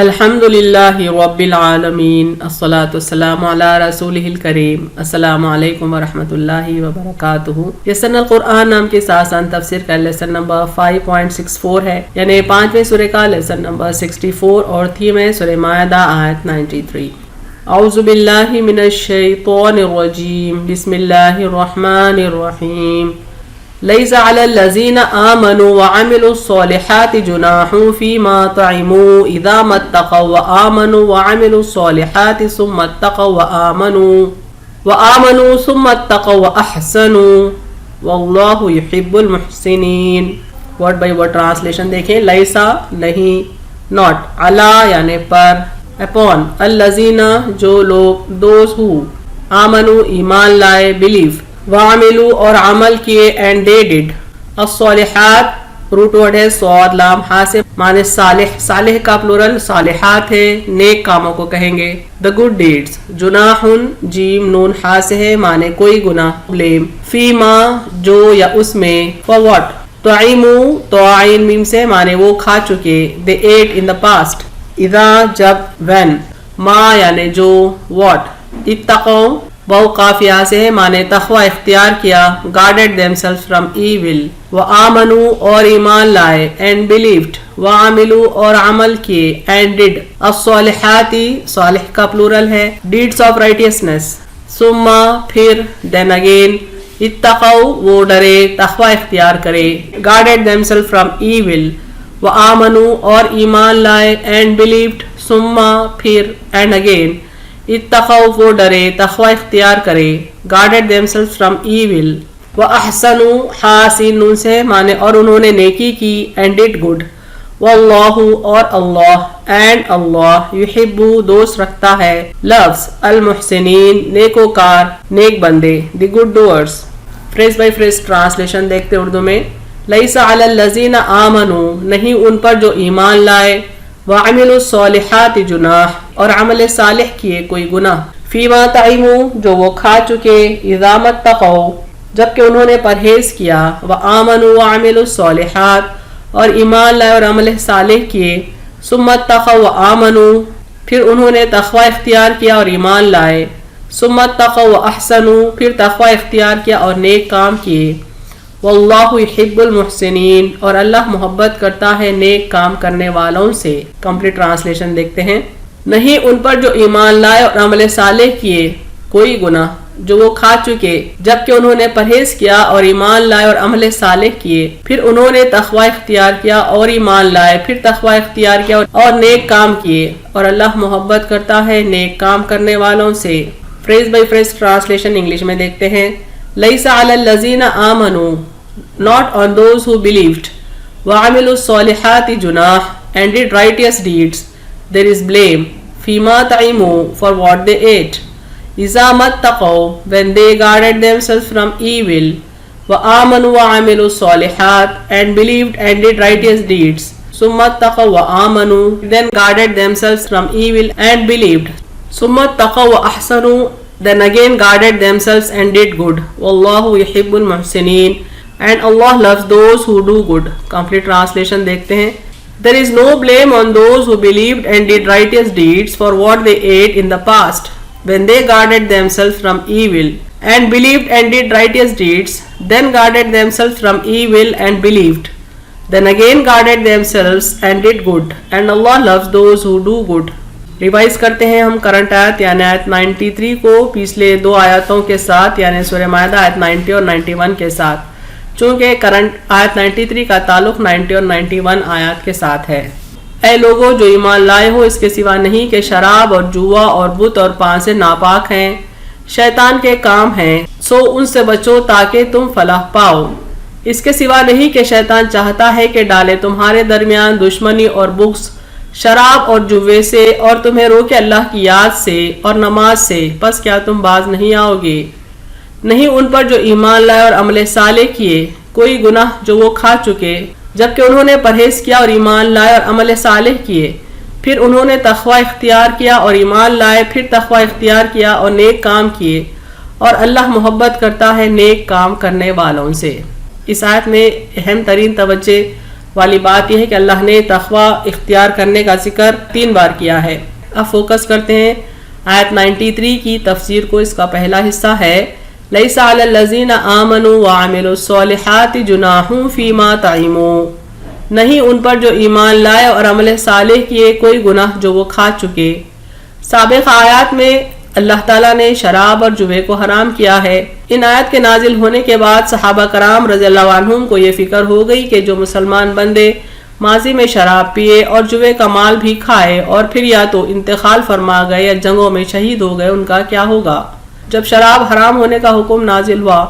الحمدللہ رب العالمین الصلاۃ والسلام علی رسولہ الکریم السلام علیکم ورحمۃ اللہ وبرکاتہ۔ یسن القرآن نام کے آسان تفسیر کا لیسن نمبر 5.64 ہے، یعنی 5ویں سورہ کا لیسن نمبر 64 اور تھیم ہے سورہ مائدہ آیت 93۔ اعوذ باللہ من الشیطان الرجیم، بسم اللہ الرحمن الرحیم۔ لیس علی الذین آمنوا وعملوا الصالحات جناح فیما طعموا اذا ما اتقوا وآمنوا وعملوا الصالحات ثم اتقوا وآمنوا ثم اتقوا واحسنوا واللہ یحب المحسنین۔ ورڈ بائی ورڈ ٹرانسلیشن دیکھیں۔ لیسا نہیں، ناٹ، علی یعنی پر، اپون، الذین جو لوگ، دوز ہو، آمنوا ایمان لائے، بلیو، وعملوا اور عمل کیے، اینڈ دے ڈڈ، الصالحات روٹ ورڈ ہے صاد لام ہا سے، معنی صالح، صالح کا پلورل صالحات ہے، نیک کاموں کو کہیں گے، the good deeds۔ جناح جیم نون ہا سے ہے، معنی کوئی گناہ، بلیم، فیما جو یا اس میں، for what، طعموا تو عین میم سے، معنی وہ کھا چکے، they ate in the past، اذا جب، when، ما یعنی جو، what، اتقوا وہ قافیہ سے ہے، معنی تقوی اختیار کیا، guarded themselves from evil، وآمنوا اور ایمان لائے، and believed، وعملوا اور عمل کیے، and did، الصالحات صالح کا پلورل ہے، deeds of righteousness، ثم پھر، then again، اتقوا وہ ڈرے، تقوی اختیار کرے، guarded themselves from evil، وآمنوا اور ایمان لائے، and believed، ثم پھر، and again، اتقوا وہ ڈرے، تقوی اختیار کرے، guarded themselves from evil، وَأَحْسَنُوا حاسین نون سے، معنی اور انہوں نے نیکی کی، and did good، واللہ اور اللہ، and اللہ، یحب دوست رکھتا ہے، loves المحسنین نیکوکار، نیک بندے، the good doers۔ Phrase by phrase translation دیکھتے اردو میں۔ لیس علی الذین آمنوا نہیں ان پر جو ایمان لائے، وعملوا الصالحات جناح اور عمل صالح کیے کوئی گناہ، فیما طعموا جو وہ کھا چکے، اذا ما اتقوا جبکہ انہوں نے پرہیز کیا، وآمنوا وعملوا الصالحات اور ایمان لائے اور عمل صالح کیے، ثم اتقوا وآمنوا پھر انہوں نے تقوی اختیار کیا اور ایمان لائے، ثم اتقوا واحسنوا پھر تقوی اختیار کیا اور نیک کام کیے، واللہ یحب المحسنین اور اللہ محبت کرتا ہے نیک کام کرنے والوں سے۔ کمپلیٹ ٹرانسلیشن دیکھتے ہیں۔ نہیں ان پر جو ایمان لائے اور عمل صالح کیے کوئی گناہ جو وہ کھا چکے، جبکہ انہوں نے پرہیز کیا اور ایمان لائے اور عمل صالح کیے، پھر انہوں نے تقوی اختیار کیا اور ایمان لائے، پھر تقوی اختیار کیا اور نیک کام کیے، اور اللہ محبت کرتا ہے نیک کام کرنے والوں سے۔ Phrase by phrase translation English میں دیکھتے ہیں۔ لیس علی الذین آمنوا not on those who believed، وعملوا الصالحات جناح and did righteous deeds there is blame، فیما طعموا for what they ate، اذا ما اتقوا when they guarded themselves from evil، وآمنوا وعملوا الصالحات and believed and did righteous deeds، ثم اتقوا وآمنوا then guarded themselves from evil and believed، ثم اتقوا واحسنوا then again guarded themselves and did good، واللہ یحب المحسنین and Allah loves those who do good۔ Complete translation دیکھتے ہیں۔ There is no blame on those who believed and did righteous deeds for what they ate in the past when they guarded themselves from evil and believed and did righteous deeds, then guarded themselves from evil and believed, then again guarded themselves and did good, and Allah loves those who do good۔ Revise کرتے ہیں ہم current آیت یعنی آیت 93 کو پچھلے دو آیاتوں کے ساتھ، یعنی سورہ مائدہ آیت 90 اور 91 کے ساتھ، چونکہ کرنٹ آیت 93 کا تعلق 90 اور 91 آیات کے ساتھ ہے۔ اے لوگو جو ایمان لائے ہو، اس کے سوا نہیں کہ شراب اور جوا اور بت اور پان سے ناپاک ہیں، شیطان کے کام ہیں، سو ان سے بچو تاکہ تم فلاح پاؤ۔ اس کے سوا نہیں کہ شیطان چاہتا ہے کہ ڈالے تمہارے درمیان دشمنی اور بغض شراب اور جوے سے، اور تمہیں روکے اللہ کی یاد سے اور نماز سے، پس کیا تم باز نہیں آؤ گے؟ نہیں ان پر جو ایمان لائے اور عمل صالح کیے کوئی گناہ جو وہ کھا چکے، جبکہ انہوں نے پرہیز کیا اور ایمان لائے اور عمل صالح کیے، پھر انہوں نے تقوی اختیار کیا اور ایمان لائے، پھر تقوی اختیار کیا اور نیک کام کیے، اور اللہ محبت کرتا ہے نیک کام کرنے والوں سے۔ اس آیت میں اہم ترین توجہ والی بات یہ ہے کہ اللہ نے تقوی اختیار کرنے کا ذکر 3 بار کیا ہے۔ اب فوکس کرتے ہیں آیت 93 کی تفسیر کو۔ اس کا پہلا حصہ ہے لیس علی الذین آمنوا وعملوا الصالحات جناح فیما طعموا، نہیں ان پر جو ایمان لائے اور عمل صالح کیے کوئی گناہ جو وہ کھا چکے۔ سابق آیات میں اللہ تعالیٰ نے شراب اور جوے کو حرام کیا ہے۔ ان آیات کے نازل ہونے کے بعد صحابہ کرام رضی اللہ عنہم کو یہ فکر ہو گئی کہ جو مسلمان بندے ماضی میں شراب پیے اور جوے کا مال بھی کھائے اور پھر یا تو انتقال فرما گئے یا جنگوں میں شہید ہو گئے، ان کا کیا ہوگا؟ جب شراب حرام ہونے کا حکم نازل ہوا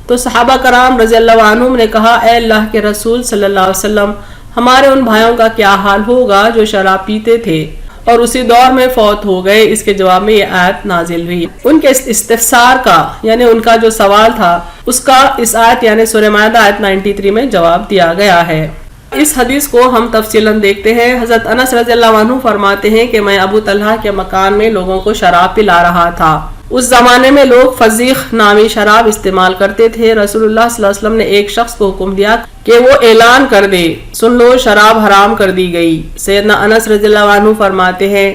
تو صحابہ کرام رضی اللہ عنہم نے کہا اے اللہ کے رسول صلی اللہ علیہ وسلم، ہمارے ان بھائیوں کا کیا حال ہوگا جو شراب پیتے تھے اور اسی دور میں فوت ہو گئے؟ اس کے جواب میں یہ آیت نازل ہوئی۔ ان کے استفسار کا یعنی ان کا جو سوال تھا اس کا اس آیت یعنی سورہ مائدہ آیت 93 میں جواب دیا گیا ہے۔ اس حدیث کو ہم تفصیلاً دیکھتے ہیں۔ حضرت انس رضی اللہ عنہ فرماتے ہیں کہ میں ابو طلحہ کے مکان میں لوگوں کو شراب پلا رہا تھا۔ اس زمانے میں لوگ فضیخ نامی شراب استعمال کرتے تھے۔ رسول اللہ صلی اللہ علیہ وسلم نے ایک شخص کو حکم دیا کہ وہ اعلان کر دے سن لو شراب حرام کر دی گئی۔ سیدنا انس رضی اللہ عنہ فرماتے ہیں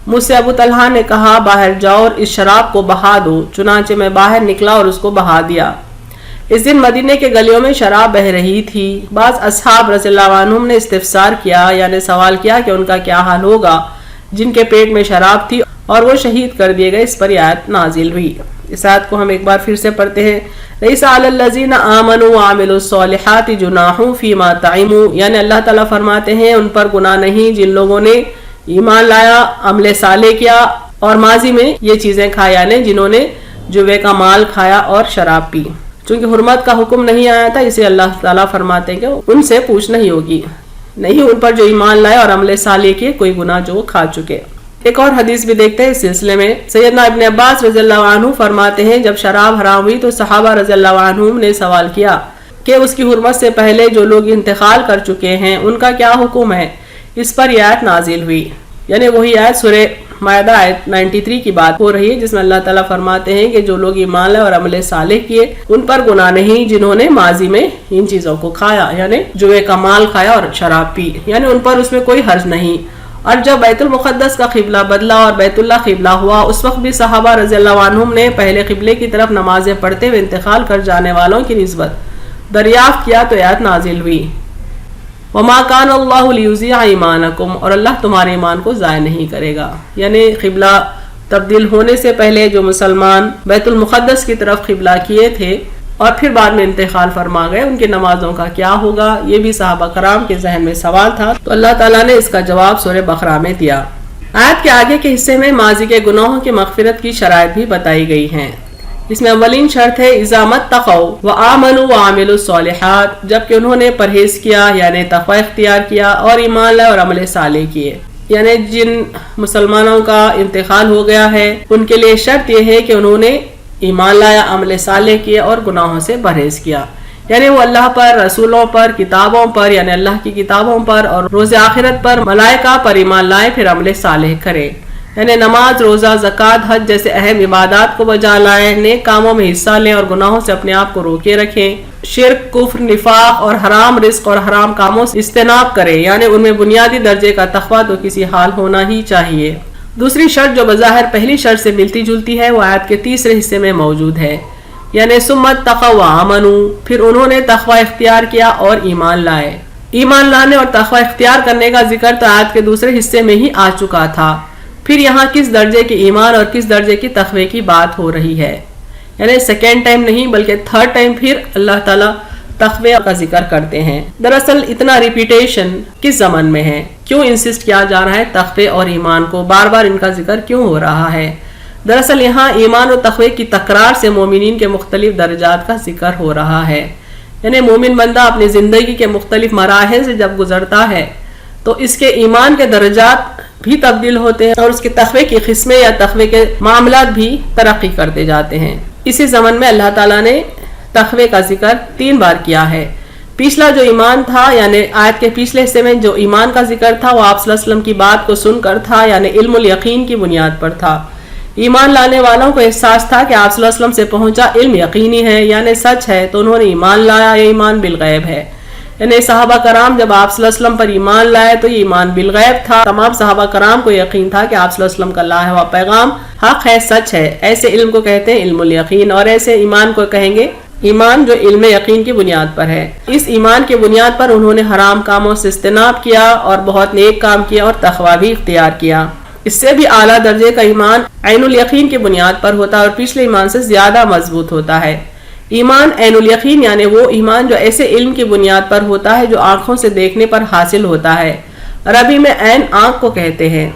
مجھ سے ابو طلحہ نے کہا باہر جاؤ اور اس شراب کو بہا دو، چنانچہ میں باہر نکلا اور اس کو بہا دیا۔ اس دن مدینے کے گلیوں میں شراب بہ رہی تھی۔ بعض اصحاب رضی اللہ عنہم نے استفسار کیا یعنی سوال کیا کہ ان کا کیا حال ہوگا جن کے پیٹ میں شراب تھی اور وہ شہید کر دیے گئے۔ اس پر آیت نازل ہوئی۔ اس آیت کو ہم ایک بار پھر سے پڑھتے ہیں۔ لیس علی الذین آمنوا وعملوا الصالحات جناح فیما طعموا، یعنی اللہ تعالیٰ فرماتے ہیں ان پر گناہ نہیں جن لوگوں نے ایمان لایا، عمل صالح کیا اور ماضی میں یہ چیزیں کھایا، یعنی جنہوں نے جوے کا مال کھایا اور شراب پی۔ چونکہ حرمت کا حکم نہیں آیا تھا اسے اللہ تعالیٰ فرماتے ہیں کہ ان سے پوچھ نہیں ہوگی، نہیں ان پر جو ایمان لائے اور عمل صالح کیے کوئی گناہ جو وہ کھا چکے۔ ایک اور حدیث بھی دیکھتے ہیں اس سلسلے میں۔ سیدنا ابن عباس رضی اللہ عنہ فرماتے ہیں جب شراب حرام ہوئی تو صحابہ رضی اللہ عنہم نے سوال کیا کہ اس کی حرمت سے پہلے جو لوگ انتقال کر چکے ہیں ان کا کیا حکم ہے؟ اس پر یہ آیت نازل ہوئی، یعنی وہی آیت سورہ مائدہ آیت 93 کی بات ہو رہی ہے جس میں اللہ تعالیٰ فرماتے ہیں کہ جو لوگ ایمان لائے اور عمل صالح کیے ان پر گناہ نہیں جنہوں نے ماضی میں ان چیزوں کو کھایا، یعنی جوے کا مال کھایا اور شراب پی، یعنی ان پر اس میں کوئی حرج نہیں۔ اور جب بیت المقدس کا قبلہ بدلا اور بیت اللہ قبلہ ہوا اس وقت بھی صحابہ رضی اللہ عنہم نے پہلے قبلے کی طرف نمازیں پڑھتے ہوئے انتقال کر جانے والوں کی نسبت دریافت کیا تو آیت نازل ہوئی وما کان اللہ لیضیع ایمانکم، اور اللہ تمہارے ایمان کو ضائع نہیں کرے گا، یعنی قبلہ تبدیل ہونے سے پہلے جو مسلمان بیت المقدس کی طرف قبلہ کیے تھے اور پھر بعد میں انتقال فرما گئے ان کی نمازوں کا کیا ہوگا؟ یہ بھی صحابہ کرام کے ذہن میں سوال تھا، تو اللہ تعالیٰ نے اس کا جواب سورہ بقرہ میں دیا۔ آیت کے آگے کے حصے میں ماضی کے گناہوں کی مغفرت کی شرائط بھی بتائی گئی ہیں۔ اس میں اولین شرط ہے اذا متقوا وآمنوا وعملوا الصالحات، جبکہ انہوں نے پرہیز کیا یعنی تقوی اختیار کیا اور ایمان لائے اور عمل صالح کیے، یعنی جن مسلمانوں کا انتقال ہو گیا ہے ان کے لیے شرط یہ ہے کہ انہوں نے ایمان لایا، عمل صالح کیے اور گناہوں سے پرہیز کیا، یعنی وہ اللہ پر، رسولوں پر، کتابوں پر یعنی اللہ کی کتابوں پر اور روز آخرت پر، ملائکہ پر ایمان لائے پھر عمل صالح کرے، یعنی نماز، روزہ، زکوٰۃ، حج جیسے اہم عبادات کو بجا لائیں، نیک کاموں میں حصہ لیں اور گناہوں سے اپنے آپ کو روکے رکھیں، شرک، کفر، نفاق اور حرام رزق اور حرام کاموں سے اجتناب کریں، یعنی ان میں بنیادی درجے کا تقویٰ تو کسی حال ہونا ہی چاہیے۔ دوسری شرط جو بظاہر پہلی شرط سے ملتی جلتی ہے وہ آیت کے تیسرے حصے میں موجود ہے، یعنی ثم اتقوا وآمنوا، پھر انہوں نے تقوی اختیار کیا اور ایمان لائے۔ ایمان لانے اور تقوی اختیار کرنے کا ذکر تو آیت کے دوسرے حصے میں ہی آ چکا تھا، پھر یہاں کس درجے کے ایمان اور کس درجے کی تقوی کی بات ہو رہی ہے، یعنی سیکنڈ ٹائم نہیں بلکہ تھرڈ ٹائم پھر اللہ تعالیٰ تقوی کا ذکر کرتے ہیں۔ دراصل اتنا ریپیٹیشن کس زمن میں ہے؟ کیوں انسسٹ کیا جا رہا ہے تقوی اور ایمان کو؟ بار بار ان کا ذکر کیوں ہو رہا ہے؟ دراصل یہاں ایمان و تقوی کی تکرار سے مومنین کے مختلف درجات کا ذکر ہو رہا ہے، یعنی مومن بندہ اپنی زندگی کے مختلف مراحل سے جب گزرتا ہے تو اس کے ایمان کے درجات بھی تبدیل ہوتے ہیں اور اس کی تقوی کی قسمیں یا تقوی کے معاملات بھی ترقی کرتے جاتے ہیں۔ اسی زمن میں اللہ تعالیٰ نے تقوی کا ذکر 3 بار کیا ہے۔ پچھلا جو ایمان تھا یعنی آیت کے پچھلے حصے میں جو ایمان کا ذکر تھا وہ آپ صلی اللہ علیہ وسلم کی بات کو سن کر تھا، یعنی علم الیقین کی بنیاد پر تھا۔ ایمان لانے والوں کو احساس تھا کہ آپ صلی اللہ علیہ وسلم سے پہنچا علم یقینی ہے یعنی سچ ہے، تو انہوں نے ایمان لایا، یہ ایمان بالغیب ہے۔ یعنی صحابہ کرام جب آپ صلی اللہ علیہ وسلم پر ایمان لائے تو یہ ایمان بالغیب تھا. تمام صحابہ کرام کو یقین تھا کہ آپ صلی اللہ علیہ وسلم کا لایا ہوا پیغام حق ہے، سچ ہے. ایسے علم کو کہتے ہیں علم الیقین، اور ایسے ایمان کو کہیں گے ایمان جو علم یقین کی بنیاد پر ہے. اس ایمان کی بنیاد پر انہوں نے حرام کاموں سے اجتناب کیا اور بہت نیک کام کیا اور تقویٰ بھی اختیار کیا. اس سے بھی اعلیٰ درجے کا ایمان عین الیقین کی بنیاد پر ہوتا ہے اور پچھلے ایمان سے زیادہ مضبوط ہوتا ہے. ایمان عین الیقین یعنی وہ ایمان جو ایسے علم کی بنیاد پر ہوتا ہے جو آنکھوں سے دیکھنے پر حاصل ہوتا ہے. عربی میں عین آنکھ کو کہتے ہیں.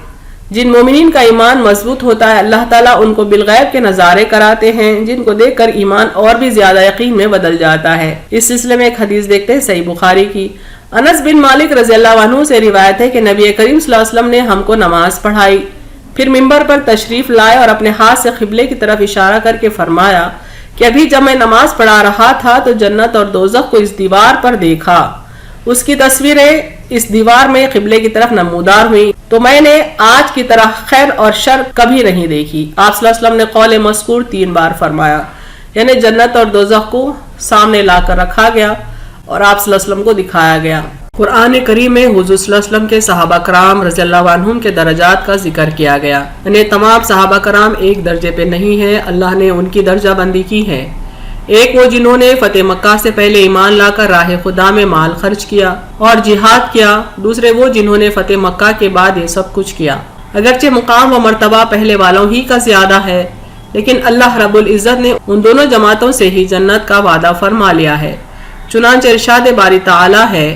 جن مومنین کا ایمان مضبوط ہوتا ہے اللہ تعالیٰ ان کو بالغیب کے نظارے کراتے ہیں جن کو دیکھ کر ایمان اور بھی زیادہ یقین میں بدل جاتا ہے. اس سلسلے میں ایک حدیث دیکھتے ہیں صحیح بخاری کی. انس بن مالک رضی اللہ عنہ سے روایت ہے کہ نبی کریم صلی اللہ علیہ وسلم نے ہم کو نماز پڑھائی، پھر منبر پر تشریف لائے اور اپنے ہاتھ سے قبلے کی طرف اشارہ کر کے فرمایا کہ ابھی جب میں نماز پڑھا رہا تھا تو جنت اور دوزخ کو اس دیوار پر دیکھا. اس کی تصویریں اس دیوار میں قبلے کی طرف نمودار ہوئی تو میں نے آج کی طرح خیر اور شر کبھی نہیں دیکھی. آپ صلی اللہ علیہ وسلم نے قول مذکور 3 بار فرمایا، یعنی جنت اور دوزخ کو سامنے لا کر رکھا گیا اور آپ صلی اللہ علیہ وسلم کو دکھایا گیا. قرآن کریم میں حضور صلی اللہ علیہ وسلم کے صحابہ کرام رضی اللہ عنہم کے درجات کا ذکر کیا گیا. یعنی تمام صحابہ کرام ایک درجے پہ نہیں ہیں، اللہ نے ان کی درجہ بندی کی ہے. ایک وہ جنہوں نے فتح مکہ سے پہلے ایمان لا کر راہ خدا میں مال خرچ کیا اور جہاد کیا. دوسرے وہ جنہوں نے فتح مکہ کے بعد یہ سب کچھ کیا. اگرچہ مقام و مرتبہ پہلے والوں ہی کا زیادہ ہے لیکن اللہ رب العزت نے ان دونوں جماعتوں سے ہی جنت کا وعدہ فرما لیا ہے. چنانچہ ارشاد باری تعالی ہے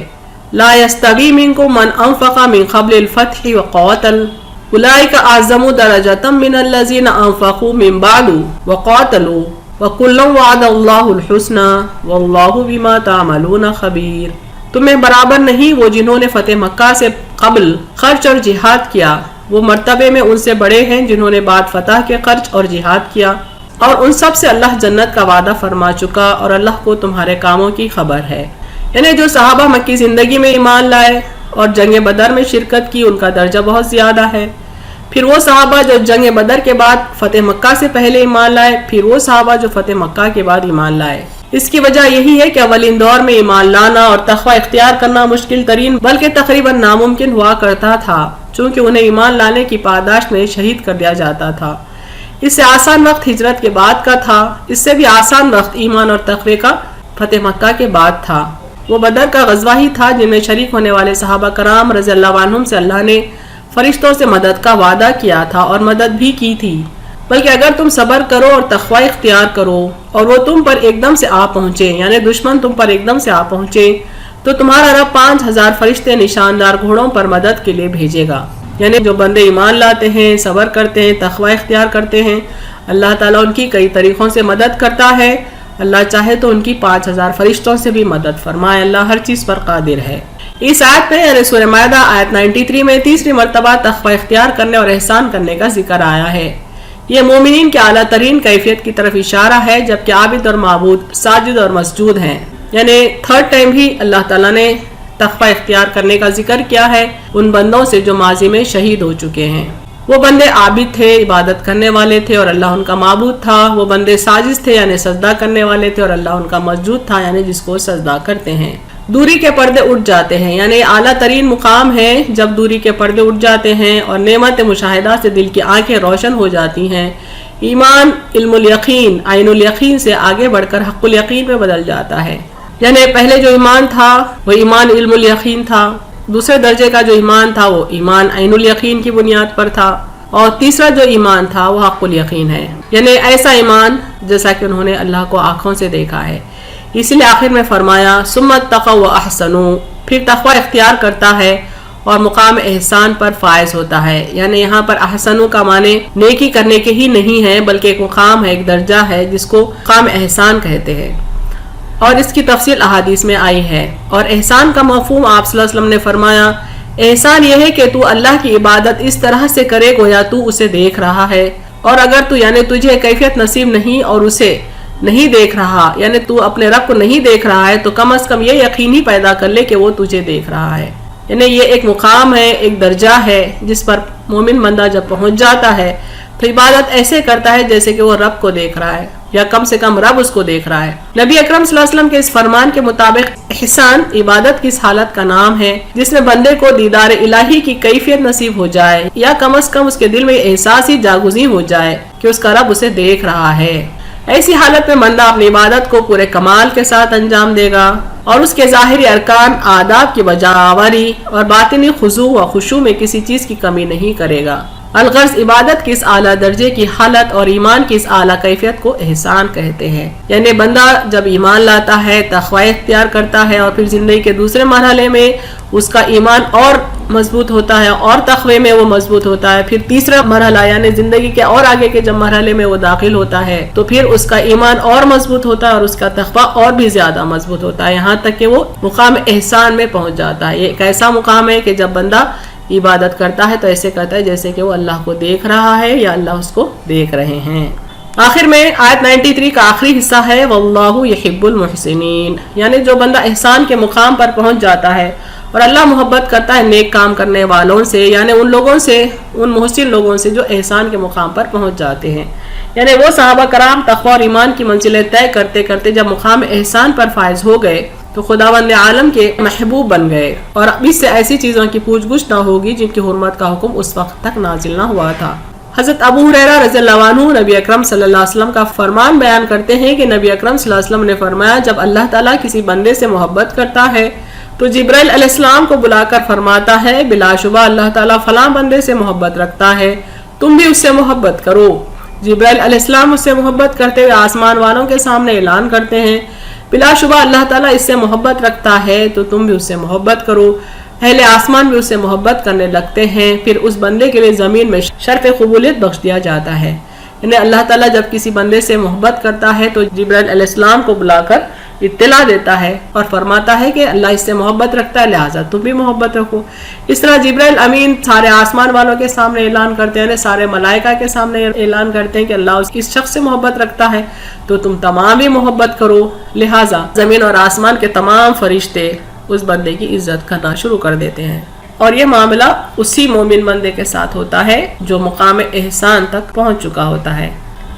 لا يستوی منکم من انفق من قبل الفتح وقاتل اولئک اعظم درجة من الذین انفقوا من بعد وقاتلوا وَكُلًّا وَعَدَ اللَّهُ الْحُسْنَى وَاللَّهُ بِمَا تَعْمَلُونَ خَبِيرٌ. تمہیں برابر نہیں وہ جنہوں نے فتح مکہ سے قبل خرچ اور جہاد کیا، وہ مرتبے میں ان سے بڑے ہیں جنہوں نے بعد فتح کے خرچ اور جہاد کیا، اور ان سب سے اللہ جنت کا وعدہ فرما چکا اور اللہ کو تمہارے کاموں کی خبر ہے. یعنی جو صحابہ مکی زندگی میں ایمان لائے اور جنگ بدر میں شرکت کی ان کا درجہ بہت زیادہ ہے. پھر وہ صحابہ جو جنگ بدر کے بعد فتح مکہ سے پہلے ایمان لائے، پھر وہ صحابہ جو فتح مکہ کے بعد ایمان لائے. اس کی وجہ یہی ہے کہ اولین دور میں ایمان لانا اور تقوی اختیار کرنا مشکل ترین بلکہ تقریباً ناممکن ہوا کرتا تھا، چونکہ انہیں ایمان لانے کی پاداش میں شہید کر دیا جاتا تھا. اس سے آسان وقت ہجرت کے بعد کا تھا، اس سے بھی آسان وقت ایمان اور تقوی کا فتح مکہ کے بعد تھا. وہ بدر کا غزوہ ہی تھا جن میں شریک ہونے والے صحابہ کرام رضی اللہ عنہم سے اللہ نے فرشتوں سے مدد کا وعدہ کیا تھا اور مدد بھی کی تھی. بلکہ اگر تم صبر کرو اور تقوی اختیار کرو اور وہ تم پر ایک دم سے آ پہنچے، یعنی دشمن تم پر ایک دم سے آ پہنچے، تو تمہارا رب 5000 فرشتے نشاندار گھوڑوں پر مدد کے لیے بھیجے گا. یعنی جو بندے ایمان لاتے ہیں، صبر کرتے ہیں، تقوی اختیار کرتے ہیں، اللہ تعالیٰ ان کی کئی طریقوں سے مدد کرتا ہے. اللہ چاہے تو ان کی 5000 فرشتوں سے بھی مدد فرمائے. اللہ ہر چیز پر قادر ہے. اس آیت میں یعنی سورہ مائدہ آیت 93 میں تیسری مرتبہ تقوی اختیار کرنے اور احسان کرنے کا ذکر آیا ہے. یہ مومنین کے اعلیٰ ترین کیفیت کی طرف اشارہ ہے، جبکہ عابد اور معبود، ساجد اور مسجود ہیں. یعنی تھرڈ ٹائم بھی اللہ تعالیٰ نے تقوی اختیار کرنے کا ذکر کیا ہے ان بندوں سے جو ماضی میں شہید ہو چکے ہیں. وہ بندے عابد تھے، عبادت کرنے والے تھے اور اللہ ان کا معبود تھا. وہ بندے ساجد تھے یعنی سجدہ کرنے والے تھے اور اللہ ان کا مسجود تھا یعنی جس کو سجدہ کرتے ہیں. دوری کے پردے اٹھ جاتے ہیں، یعنی اعلیٰ ترین مقام ہے جب دوری کے پردے اٹھ جاتے ہیں اور نعمت مشاہدہ سے دل کی آنکھیں روشن ہو جاتی ہیں. ایمان علم الیقین عین الیقین سے آگے بڑھ کر حق الیقین میں بدل جاتا ہے. یعنی پہلے جو ایمان تھا وہ ایمان علم الیقین تھا، دوسرے درجے کا جو ایمان تھا وہ ایمان عین الیقین کی بنیاد پر تھا، اور تیسرا جو ایمان تھا وہ حق الیقین ہے. یعنی ایسا ایمان جیسا کہ انہوں نے اللہ کو آنکھوں سے دیکھا ہے. اسی لیے آخر میں فرمایا ثم اتقوا واحسنوا، پھر تقوی اختیار کرتا ہے اور مقام احسان پر فائز ہوتا ہے. یعنی یہاں پر احسنوا کا معنی نیکی کرنے کے ہی نہیں ہے بلکہ ایک مقام ہے، ایک درجہ ہے جس کو مقام احسان کہتے ہیں، اور اس کی تفصیل احادیث میں آئی ہے. اور احسان کا مفہوم آپ صلی اللہ علیہ وسلم نے فرمایا احسان یہ ہے کہ تو اللہ کی عبادت اس طرح سے کرے گویا تو اسے دیکھ رہا ہے، اور اگر تو یعنی تجھے کیفیت نصیب نہیں اور اسے نہیں دیکھ رہا، یعنی تو اپنے رب کو نہیں دیکھ رہا ہے، تو کم از کم یہ یقینی پیدا کر لے کہ وہ تجھے دیکھ رہا ہے. یعنی یہ ایک مقام ہے، ایک درجہ ہے جس پر مومن بندہ جب پہنچ جاتا ہے تو عبادت ایسے کرتا ہے جیسے کہ وہ رب کو دیکھ رہا ہے. یا کم سے کم رب اس کو دیکھ رہا ہے۔ نبی اکرم صلی اللہ علیہ وسلم کے اس فرمان کے مطابق احسان عبادت کی اس حالت کا نام ہے جس میں بندے کو دیدار الہی کی کیفیت نصیب ہو جائے یا کم از کم اس کے دل میں احساس ہی جاگزیں ہو جائے کہ اس کا رب اسے دیکھ رہا ہے۔ ایسی حالت میں بندہ اپنی عبادت کو پورے کمال کے ساتھ انجام دے گا اور اس کے ظاہری ارکان آداب کی بجا آوری اور باطنی خضوع و خشوع میں کسی چیز کی کمی نہیں کرے گا۔ الغرض عبادت کی اس اعلیٰ درجے کی حالت اور ایمان کی اس اعلیٰ کیفیت کو احسان کہتے ہیں۔ یعنی بندہ جب ایمان لاتا ہے، تقوی اختیار کرتا ہے اور پھر زندگی کے دوسرے مرحلے میں اس کا ایمان اور مضبوط ہوتا ہے اور تقوی میں وہ مضبوط ہوتا ہے، پھر تیسرا مرحلہ یعنی زندگی کے اور آگے کے جب مرحلے میں وہ داخل ہوتا ہے تو پھر اس کا ایمان اور مضبوط ہوتا ہے اور اس کا تقوی اور بھی زیادہ مضبوط ہوتا ہے، یہاں تک کہ وہ مقام احسان میں پہنچ جاتا ہے۔ یہ ایک ایسا مقام ہے کہ جب بندہ عبادت کرتا ہے تو ایسے کرتا ہے جیسے کہ وہ اللہ کو دیکھ رہا ہے یا اللہ اس کو دیکھ رہے ہیں۔ آخر میں آیت 93 کا آخری حصہ ہے واللہ یحب المحسنین، یعنی جو بندہ احسان کے مقام پر پہنچ جاتا ہے اور اللہ محبت کرتا ہے نیک کام کرنے والوں سے، یعنی ان لوگوں سے، ان محسن لوگوں سے جو احسان کے مقام پر پہنچ جاتے ہیں۔ یعنی وہ صحابہ کرام تقوی اور ایمان کی منزلیں طے کرتے کرتے جب مقام احسان پر فائز ہو گئے تو خداوند عالم کے محبوب بن گئے، اور اب اس سے ایسی چیزوں کی پوچھ گچھ نہ ہوگی جن کی حرمت کا حکم اس وقت تک نازل نہ ہوا تھا۔ حضرت ابو ہریرہ رضی اللہ عنہ نبی اکرم صلی اللہ علیہ وسلم کا فرمان بیان کرتے ہیں کہ نبی اکرم صلی اللہ علیہ وسلم نے فرمایا جب اللہ تعالیٰ کسی بندے سے محبت کرتا ہے تو جبرائیل علیہ السلام کو بلا کر فرماتا ہے بلا شبہ اللہ تعالیٰ فلاں بندے سے محبت رکھتا ہے، تم بھی اس سے محبت کرو۔ جبرائیل علیہ السلام اس سے محبت کرتے ہوئے آسمان والوں کے سامنے اعلان کرتے ہیں بلا شبہ اللہ تعالیٰ اس سے محبت رکھتا ہے تو تم بھی اس سے محبت کرو۔ اہل آسمان بھی اس سے محبت کرنے لگتے ہیں، پھر اس بندے کے لیے زمین میں شرف قبولیت بخش دیا جاتا ہے۔ یعنی اللہ تعالیٰ جب کسی بندے سے محبت کرتا ہے تو جبرائیل علیہ السلام کو بلا کر اطلاع دیتا ہے اور فرماتا ہے کہ اللہ اس سے محبت رکھتا ہے لہٰذا تم بھی محبت رکھو۔ اس طرح جبرائیل امین سارے آسمان والوں کے سامنے اعلان کرتے ہیں، سارے ملائکہ کے سامنے اعلان کرتے ہیں کہ اللہ اس شخص سے محبت رکھتا ہے تو تم تمام بھی محبت کرو، لہٰذا زمین اور آسمان کے تمام فرشتے اس بندے کی عزت کرنا شروع کر دیتے ہیں، اور یہ معاملہ اسی مومن بندے کے ساتھ ہوتا ہے جو مقام احسان تک پہنچ چکا ہوتا ہے۔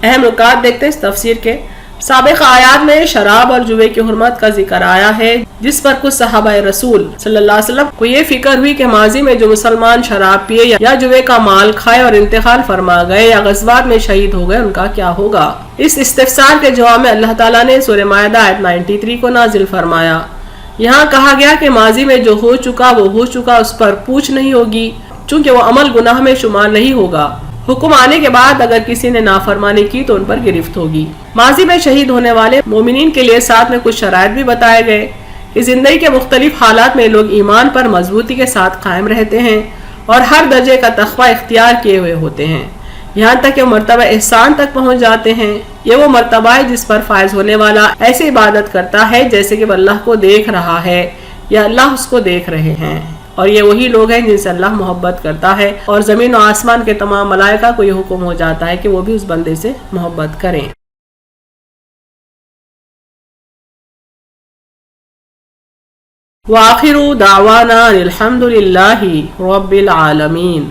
اہم نکات دیکھتے ہیں اس تفسیر کے۔ سابق آیات میں شراب اور جوے کی حرمت کا ذکر آیا ہے، جس پر کچھ صحابہ رسول صلی اللہ علیہ وسلم کو یہ فکر ہوئی کہ ماضی میں جو مسلمان شراب پیے یا جوے کا مال کھائے اور انتقال فرما گئے یا غزوات میں شہید ہو گئے ان کا کیا ہوگا۔ اس استفسار کے جواب میں اللہ تعالیٰ نے سورہ مائدہ آیت 93 کو نازل فرمایا۔ یہاں کہا گیا کہ ماضی میں جو ہو چکا وہ ہو چکا، اس پر پوچھ نہیں ہوگی چونکہ وہ عمل گناہ میں شمار نہیں ہوگا۔ حکم آنے کے بعد اگر کسی نے نافرمانی کی تو ان پر گرفت ہوگی۔ ماضی میں شہید ہونے والے مومنین کے لیے ساتھ میں کچھ شرائط بھی بتائے گئے کہ زندگی کے مختلف حالات میں لوگ ایمان پر مضبوطی کے ساتھ قائم رہتے ہیں اور ہر درجے کا تقوی اختیار کیے ہوئے ہوتے ہیں، یہاں تک کہ مرتبہ احسان تک پہنچ جاتے ہیں۔ یہ وہ مرتبہ ہے جس پر فائز ہونے والا ایسی عبادت کرتا ہے جیسے کہ وہ اللہ کو دیکھ رہا ہے یا اللہ اس کو دیکھ رہے ہیں، اور یہ وہی لوگ ہیں جن سے اللہ محبت کرتا ہے، اور زمین و آسمان کے تمام ملائکہ کو یہ حکم ہو جاتا ہے کہ وہ بھی اس بندے سے محبت کریں۔ وآخر دعوانا الحمد للہ رب العالمین۔